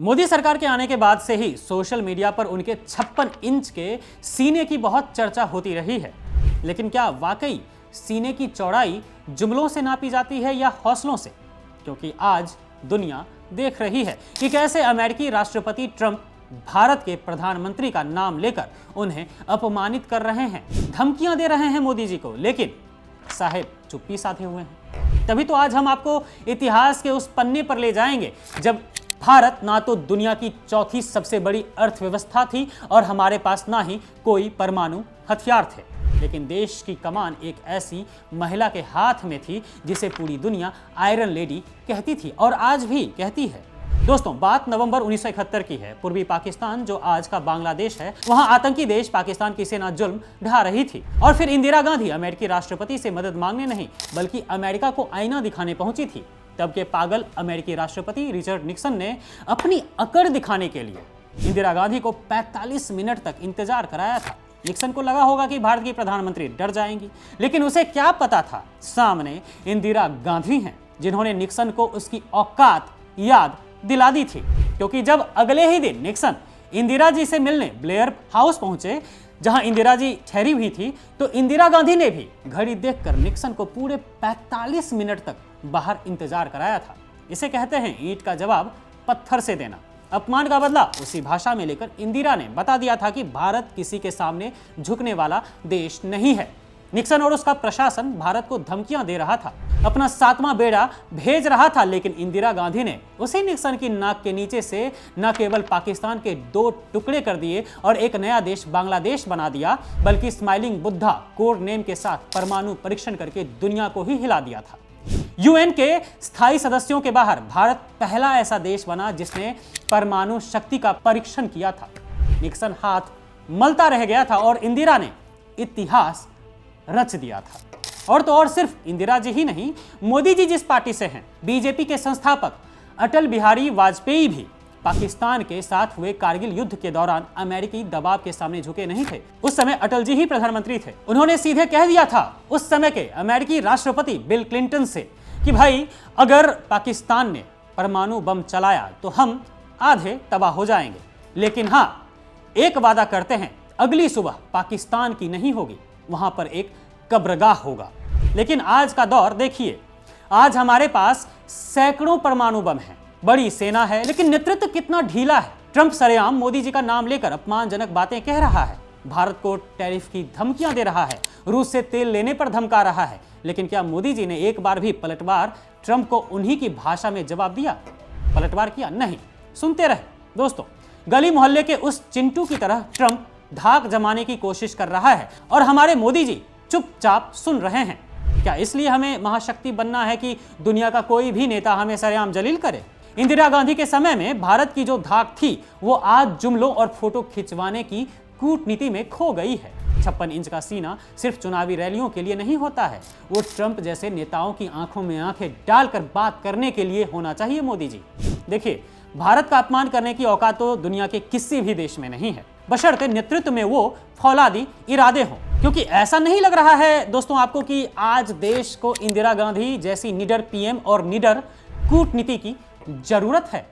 मोदी सरकार के आने के बाद से ही सोशल मीडिया पर उनके 56 इंच के सीने की बहुत चर्चा होती रही है। लेकिन क्या वाकई सीने की चौड़ाई जुमलों से नापी जाती है या हौसलों से? क्योंकि आज दुनिया देख रही है कि कैसे अमेरिकी राष्ट्रपति ट्रंप भारत के प्रधानमंत्री का नाम लेकर उन्हें अपमानित कर रहे हैं, धमकियां दे रहे हैं मोदी जी को, लेकिन साहेब चुप्पी साधे हुए हैं। तभी तो आज हम आपको इतिहास के उस पन्ने पर ले जाएंगे जब भारत ना तो दुनिया की चौथी सबसे बड़ी अर्थव्यवस्था थी और हमारे पास ना ही कोई परमाणु हथियार थे, लेकिन देश की कमान एक ऐसी महिला के हाथ में थी जिसे पूरी दुनिया आयरन लेडी कहती थी और आज भी कहती है। दोस्तों, बात नवंबर 1971 की है। पूर्वी पाकिस्तान, जो आज का बांग्लादेश है, वहां आतंकी देश पाकिस्तान की सेना जुल्म ढा रही थी और फिर इंदिरा गांधी अमेरिकी राष्ट्रपति से मदद मांगने नहीं बल्कि अमेरिका को आईना दिखाने पहुंची थी। तब के पागल अमेरिकी राष्ट्रपति रिचर्ड निक्सन ने अपनी अकड़ दिखाने के लिए इंदिरा गांधी को 45 मिनट तक इंतजार कराया था। निक्सन को लगा होगा कि भारत की प्रधानमंत्री डर जाएंगी, लेकिन उसे क्या पता था सामने इंदिरा गांधी हैं जिन्होंने निक्सन को उसकी औकात याद दिला दी थी। क्योंकि जब अगले ही दिन निक्सन इंदिरा जी से मिलने ब्लेयर हाउस पहुंचे जहां इंदिरा जी ठहरी हुई थी, तो इंदिरा गांधी ने भी घड़ी देखकर निक्सन को पूरे 45 मिनट तक बाहर इंतजार कराया था। इसे कहते हैं ईंट का जवाब पत्थर से देना। अपमान का बदला उसी भाषा में लेकर इंदिरा ने बता दिया था कि भारत किसी के सामने झुकने वाला देश नहीं है। निक्सन और उसका प्रशासन भारत को धमकियां दे रहा था, अपना 7वां बेड़ा भेज रहा था, लेकिन इंदिरा गांधी ने उसी निक्सन की नाक के नीचे से न केवल पाकिस्तान के 2 टुकड़े कर दिए और एक नया देश बांग्लादेश बना दिया, बल्कि स्माइलिंग बुद्धा कोड नेम के साथ परमाणु परीक्षण करके दुनिया को ही हिला दिया था। यूएन के स्थायी सदस्यों के बाहर भारत पहला ऐसा देश बना जिसने परमाणु शक्ति का परीक्षण किया था। निक्सन हाथ मलता रह गया था और इंदिरा ने इतिहास रच दिया था। और तो और सिर्फ इंदिरा जी ही नहीं, मोदी जी जिस पार्टी से हैं, बीजेपी के संस्थापक अटल बिहारी वाजपेयी भी पाकिस्तान के साथ हुए कारगिल युद्ध के दौरान अमेरिकी दबाव के सामने झुके नहीं थे। उस समय अटल जी ही प्रधानमंत्री थे। उन्होंने सीधे कह दिया था उस समय के अमेरिकी राष्ट्रपति बिल क्लिंटन से कि भाई, अगर पाकिस्तान ने परमाणु बम चलाया तो हम आधे तबाह हो जाएंगे, लेकिन हाँ, एक वादा करते हैं, अगली सुबह पाकिस्तान की नहीं होगी, वहां पर एक कब्रगाह होगा। लेकिन आज का दौर देखिए, आज हमारे पास सैकड़ों परमाणु बम हैं, बड़ी सेना है, लेकिन नेतृत्व कितना ढीला है। ट्रंप सरेआम मोदी जी का नाम लेकर अपमानजनक बातें कह रहा है, भारत को टैरिफ की धमकियां दे रहा है, रूस से तेल लेने पर धमका रहा है, लेकिन क्या मोदी जी ने एक बार भी पलटवार ट्रंप को उन्हीं की भाषा में जवाब दिया? पलटवार किया? नहीं, सुनते रहे। दोस्तों, गली मोहल्ले के उस चिंटू की तरह ट्रंप धाक जमाने की कोशिश कर रहा है और हमारे मोदी जी चुपचाप सुन रहे हैं। क्या इसलिए हमें महाशक्ति बनना है कि दुनिया का कोई भी नेता हमें सरेआम जलील करे? इंदिरा गांधी के समय में भारत की जो धाक थी वो आज जुमलों और फोटो खिंचवाने की कूटनीति में खो गई है। 56 इंच का सीना सिर्फ चुनावी रैलियों के लिए नहीं होता है, वो ट्रंप जैसे नेताओं की आंखों में आंखें डालकर बात करने के लिए होना चाहिए। मोदी जी देखिए, भारत का अपमान करने की औकात तो दुनिया के किसी भी देश में नहीं है, बशर्ते नेतृत्व में वो फौलादी इरादे हों। क्योंकि ऐसा नहीं लग रहा है दोस्तों आपको कि आज देश को इंदिरा गांधी जैसी निडर पीएम और निडर कूटनीति की जरूरत है?